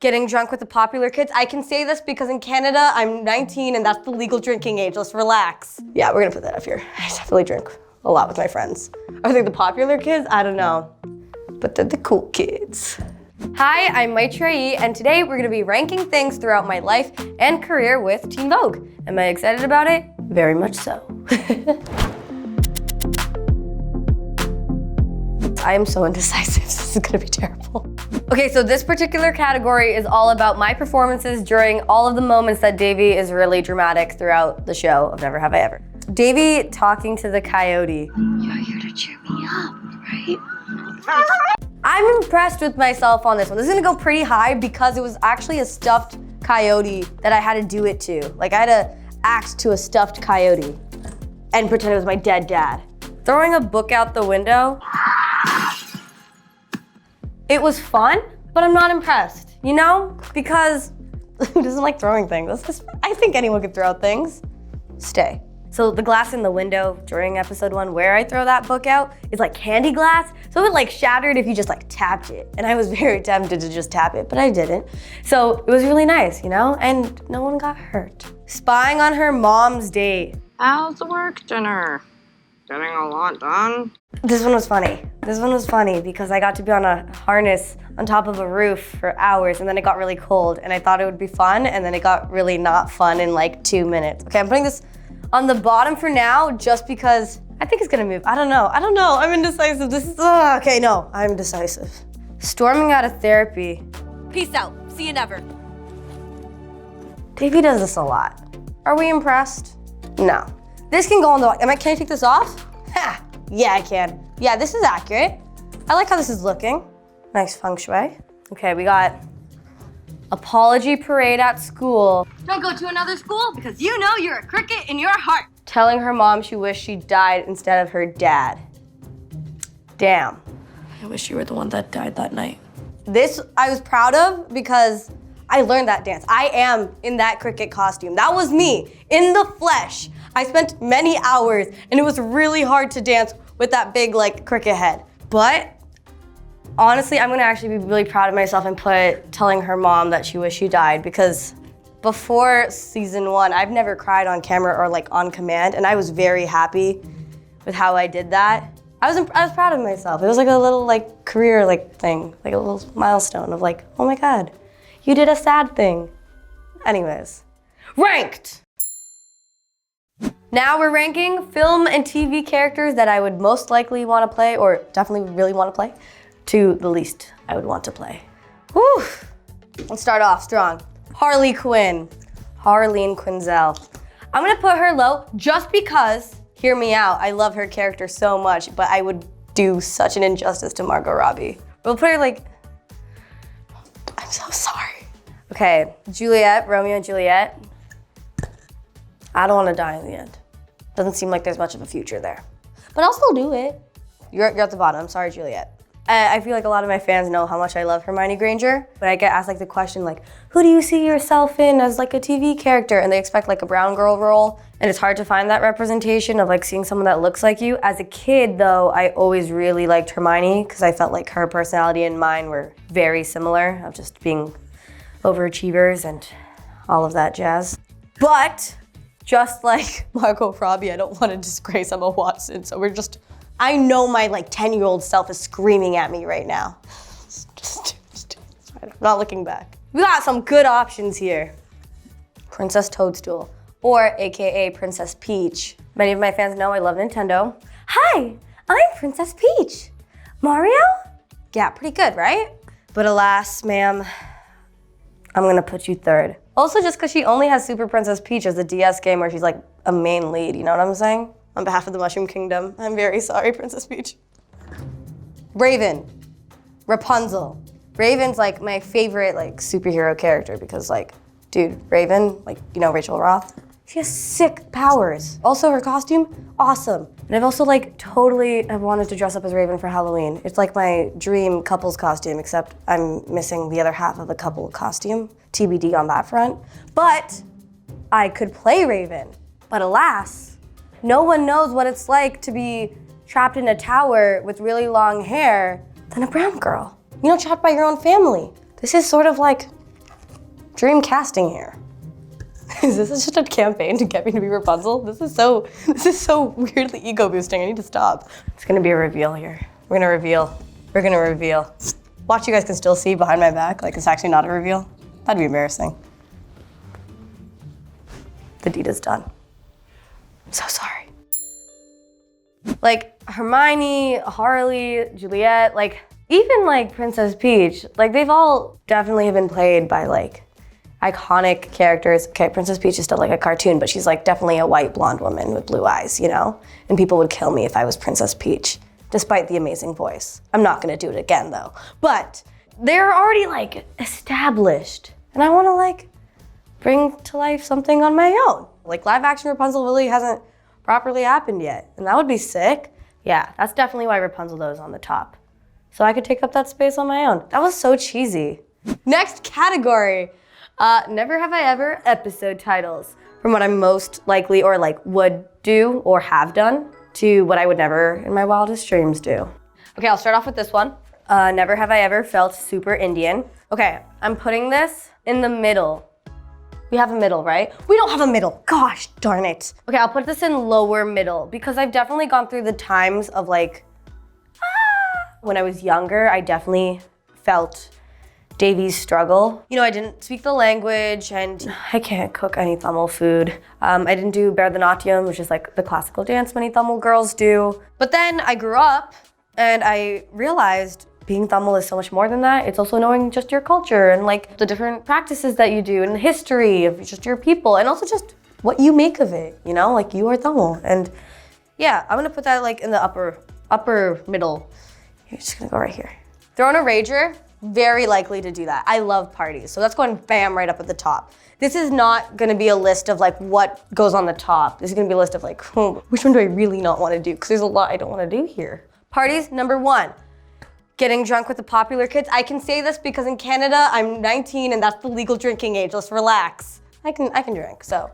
getting drunk with the popular kids. I can say this because in Canada, I'm 19 and that's the legal drinking age. Let's relax. Yeah, we're gonna put that up here. I definitely drink a lot with my friends. Are they the popular kids? I don't know. But they're the cool kids. Hi, I'm Maitreyi, and today we're gonna be ranking things throughout my life and career with Teen Vogue. Am I excited about it? Very much so. I am so indecisive, this is gonna be terrible. Okay, so this particular category is all about my performances during all of the moments that Devi is really dramatic throughout the show of Never Have I Ever. Devi talking to the coyote. You're here to cheer me up, right? I'm impressed with myself on this one. This is gonna go pretty high because it was actually a stuffed coyote that I had to do it to. Like I had to act to a stuffed coyote and pretend it was my dead dad. Throwing a book out the window. It was fun, but I'm not impressed, you know? Because who doesn't like throwing things? I think anyone could throw things. Stay. So the glass in the window during episode 1 where I throw that book out is like candy glass. So it like shattered if you just like tapped it. And I was very tempted to just tap it, but I didn't. So it was really nice, you know? And no one got hurt. Spying on her mom's date. How's the work dinner? Getting a lot done? This one was funny. This one was funny because I got to be on a harness on top of a roof for hours and then it got really cold and I thought it would be fun and then it got really not fun in like 2 minutes. Okay, I'm putting this on the bottom for now just because I think it's gonna move. I don't know, I'm indecisive. This is, okay, no, I'm decisive. Storming out of therapy. Peace out, see you never. Devi does this a lot. Are we impressed? No. This can go on the, can I take this off? Ha, yeah, I can. Yeah, this is accurate. I like how this is looking. Nice feng shui. Okay, we got apology parade at school. Don't go to another school because you know you're a cricket in your heart. Telling her mom she wished she died instead of her dad. Damn. I wish you were the one that died that night. This I was proud of because I learned that dance. I am in that cricket costume. That was me, in the flesh. I spent many hours and it was really hard to dance with that big like cricket head. But honestly, I'm gonna actually be really proud of myself and put telling her mom that she wished she died because before season 1, I've never cried on camera or like on command and I was very happy with how I did that. I was proud of myself. It was like a little like career like thing, like a little milestone of like, oh my God, you did a sad thing. Anyways, ranked. Now we're ranking film and TV characters that I would most likely want to play or definitely really want to play to the least I would want to play. Whew. Let's start off strong. Harley Quinn, Harleen Quinzel. I'm gonna put her low just because, hear me out, I love her character so much, but I would do such an injustice to Margot Robbie. We'll put her like, I'm so sorry. Okay, Juliet, Romeo and Juliet. I don't want to die in the end. Doesn't seem like there's much of a future there. But I'll still do it. You're at the bottom, sorry Juliet. I feel like a lot of my fans know how much I love Hermione Granger, but I get asked like the question like, who do you see yourself in as like a TV character? And they expect like a brown girl role, and it's hard to find that representation of like seeing someone that looks like you. As a kid though, I always really liked Hermione because I felt like her personality and mine were very similar, of just being overachievers and all of that jazz. But just like Margot Robbie, I don't want to disgrace Emma Watson, so I know my like 10-year-old self is screaming at me right now. I'm not looking back. We got some good options here. Princess Toadstool, or AKA Princess Peach. Many of my fans know I love Nintendo. Hi, I'm Princess Peach. Mario? Yeah, pretty good, right? But alas, ma'am, I'm gonna put you third. Also just because she only has Super Princess Peach as a DS game where she's like a main lead, you know what I'm saying? On behalf of the Mushroom Kingdom, I'm very sorry, Princess Peach. Raven, Rapunzel. Raven's like my favorite like superhero character because like, dude, Raven, like, you know, Rachel Roth, she has sick powers. Also her costume, awesome. And I've also like totally have wanted to dress up as Raven for Halloween. It's like my dream couple's costume, except I'm missing the other half of the couple costume. TBD on that front. But I could play Raven. But alas, no one knows what it's like to be trapped in a tower with really long hair than a brown girl. You know, trapped by your own family. This is sort of like dream casting here. Is this just a campaign to get me to be Rapunzel? This is so weirdly ego boosting. I need to stop. It's gonna be a reveal here. We're gonna reveal. Watch, you guys can still see behind my back, like it's actually not a reveal. That'd be embarrassing. The deed is done. I'm so sorry. Like Hermione, Harley, Juliet, like even like Princess Peach, like they've all definitely been played by like iconic characters. Okay, Princess Peach is still like a cartoon, but she's like definitely a white blonde woman with blue eyes, you know? And people would kill me if I was Princess Peach, despite the amazing voice. I'm not gonna do it again though. But they're already like established, and I wanna like bring to life something on my own. Like live action Rapunzel really hasn't properly happened yet, and that would be sick. Yeah, that's definitely why Rapunzel though is on the top. So I could take up that space on my own. That was so cheesy. Next category, never have I ever episode titles. From what I'm most likely or like would do or have done to what I would never in my wildest dreams do. Okay, I'll start off with this one. Never have I ever felt super Indian. Okay, I'm putting this in the middle. We have a middle, right? We don't have a middle, gosh darn it. Okay, I'll put this in lower middle because I've definitely gone through the times of like, when I was younger, I definitely felt Devi's struggle. You know, I didn't speak the language and I can't cook any Tamil food. I didn't do Bharatanatyam, which is like the classical dance many Tamil girls do. But then I grew up and I realized being Tamil is so much more than that. It's also knowing just your culture and like the different practices that you do and the history of just your people and also just what you make of it, you know, like you are Tamil. And yeah, I'm gonna put that like in the upper middle. You're just gonna go right here. Throwing a rager, very likely to do that. I love parties, so that's going bam right up at the top. This is not gonna be a list of like what goes on the top. This is gonna be a list of like, which one do I really not wanna do? Because there's a lot I don't wanna do here. Parties, number 1. Getting drunk with the popular kids. I can say this because in Canada, I'm 19 and that's the legal drinking age. Let's relax. I can drink, so.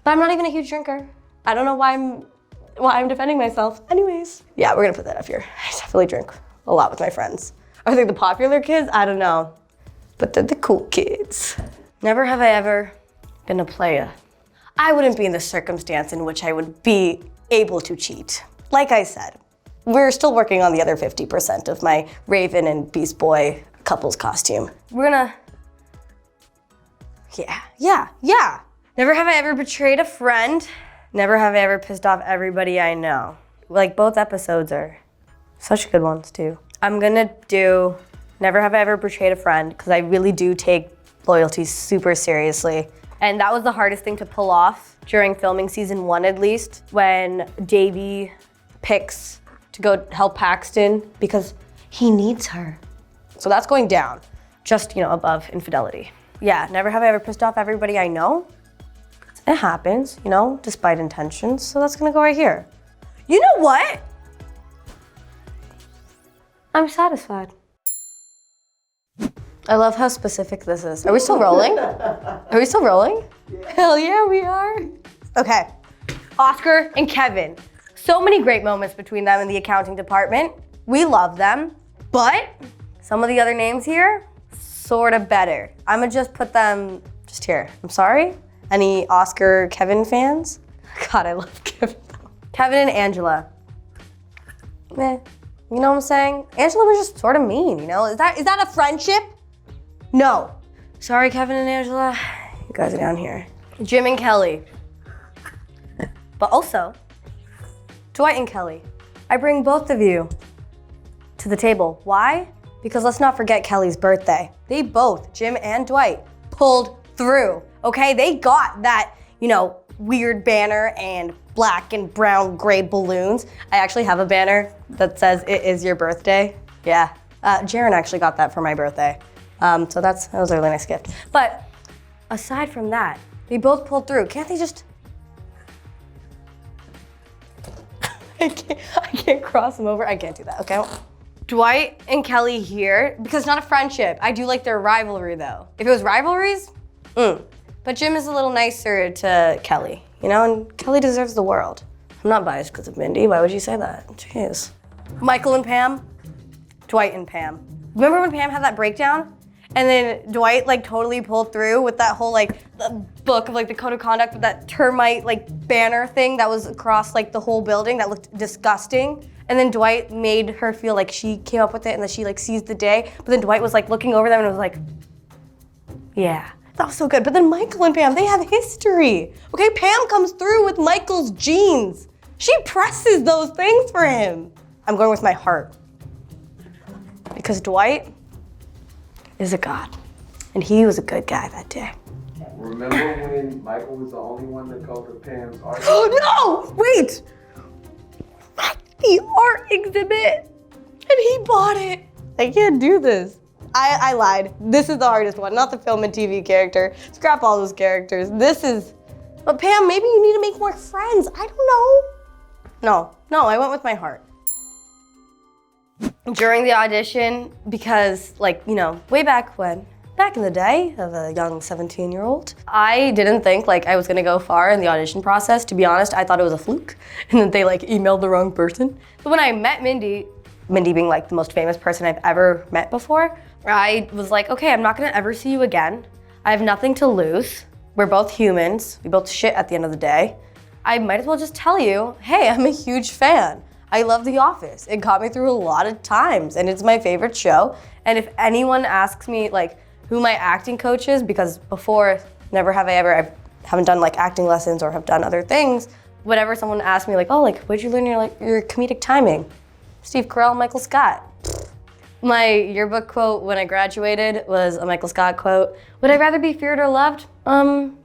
But I'm not even a huge drinker. I don't know why I'm defending myself. Anyways, yeah, we're gonna put that up here. I definitely drink a lot with my friends. Are they the popular kids? I don't know, but they're the cool kids. Never have I ever been a playa. I wouldn't be in the circumstance in which I would be able to cheat. Like I said, we're still working on the other 50% of my Raven and Beast Boy couples costume. We're gonna, yeah. Never have I ever betrayed a friend. Never have I ever pissed off everybody I know. Like both episodes are such good ones too. I'm gonna do never have I ever betrayed a friend because I really do take loyalty super seriously. And that was the hardest thing to pull off during filming season 1 at least, when Devi picks to go help Paxton because he needs her. So that's going down, just, you know, above infidelity. Yeah, never have I ever pissed off everybody I know. It happens, you know, despite intentions, so that's gonna go right here. You know what? I'm satisfied. I love how specific this is. Are we still rolling? Are we still rolling? Yeah. Hell yeah, we are. Okay, Oscar and Kevin. So many great moments between them in the accounting department. We love them, but some of the other names here, sort of better. I'm gonna just put them just here. I'm sorry. Any Oscar Kevin fans? God, I love Kevin though. Kevin and Angela. Meh. You know what I'm saying? Angela was just sort of mean, you know? Is that a friendship? No. Sorry, Kevin and Angela. You guys are down here. Jim and Kelly. But also, Dwight and Kelly. I bring both of you to the table. Why? Because let's not forget Kelly's birthday. They both, Jim and Dwight, pulled through, okay? They got that, you know, weird banner and black and brown gray balloons. I actually have a banner that says, "It is your birthday." Yeah, Jaren actually got that for my birthday. So that was a really nice gift. But aside from that, they both pulled through. Can't they just, I can't cross them over. I can't do that, okay? Dwight and Kelly here, because it's not a friendship. I do like their rivalry though. If it was rivalries, But Jim is a little nicer to Kelly, you know, and Kelly deserves the world. I'm not biased because of Mindy. Why would you say that? Jeez. Michael and Pam, Dwight and Pam. Remember when Pam had that breakdown? And then Dwight like totally pulled through with that whole like the book of like the code of conduct with that termite like banner thing that was across like the whole building that looked disgusting. And then Dwight made her feel like she came up with it and that she like seized the day. But then Dwight was like looking over them and was like, yeah, that was so good. But then Michael and Pam, they have history. Okay, Pam comes through with Michael's jeans. She presses those things for him. I'm going with my heart. Because Dwight is a god. And he was a good guy that day. Remember when Michael was the only one that called her Pam's art? Oh no! Wait! The art exhibit! And he bought it. I can't do this. I lied. This is the hardest one, not the film and TV character. Scrap all those characters. This is, but Pam, maybe you need to make more friends. I don't know. No, I went with my heart. During the audition, because like, you know, way back in the day of a young 17-year-old, I didn't think like I was gonna go far in the audition process. To be honest, I thought it was a fluke and that they like emailed the wrong person. But when I met Mindy being like the most famous person I've ever met before, I was like, okay, I'm not gonna ever see you again. I have nothing to lose. We're both humans. We both shit at the end of the day. I might as well just tell you, hey, I'm a huge fan. I love The Office. It got me through a lot of times and it's my favorite show. And if anyone asks me like who my acting coach is, because before, never have I ever, I haven't done like acting lessons or have done other things. Whenever someone asks me like, oh, like where'd you learn your comedic timing? Steve Carell, Michael Scott. My yearbook quote when I graduated was a Michael Scott quote. Would I rather be feared or loved?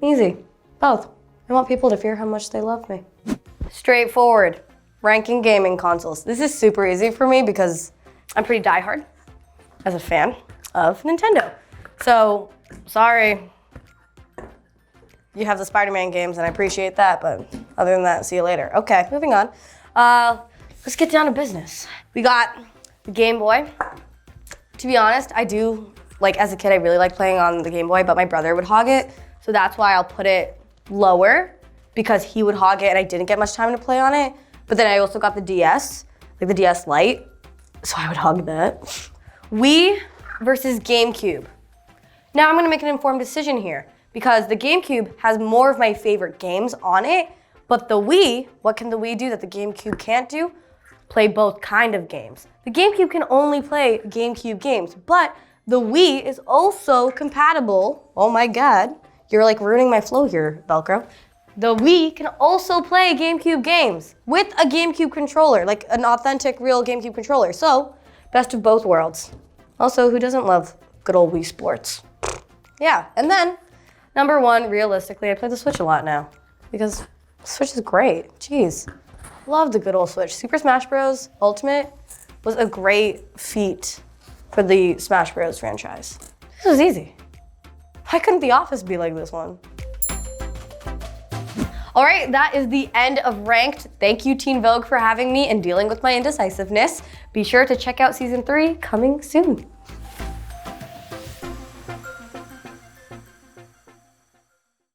Easy, both. I want people to fear how much they love me. Straightforward, ranking gaming consoles. This is super easy for me because I'm pretty diehard as a fan of Nintendo. So, sorry, you have the Spider-Man games and I appreciate that, but other than that, see you later. Okay, moving on. Let's get down to business. We got the Game Boy. To be honest, I do, like as a kid, I really liked playing on the Game Boy, but my brother would hog it. So that's why I'll put it lower because he would hog it and I didn't get much time to play on it. But then I also got the DS, like the DS Lite. So I would hog that. Wii versus GameCube. Now I'm gonna make an informed decision here because the GameCube has more of my favorite games on it, but the Wii, what can the Wii do that the GameCube can't do? Play both kind of games. The GameCube can only play GameCube games, but the Wii is also compatible. Oh my God, you're like ruining my flow here, Velcro. The Wii can also play GameCube games with a GameCube controller, like an authentic, real GameCube controller. So, best of both worlds. Also, who doesn't love good old Wii Sports? Yeah, and then, number one, realistically, I play the Switch a lot now because the Switch is great. Jeez, love the good old Switch. Super Smash Bros. Ultimate was a great feat for the Smash Bros. Franchise. This was easy. Why couldn't The Office be like this one? All right, that is the end of Ranked. Thank you, Teen Vogue, for having me and dealing with my indecisiveness. Be sure to check out season 3 coming soon.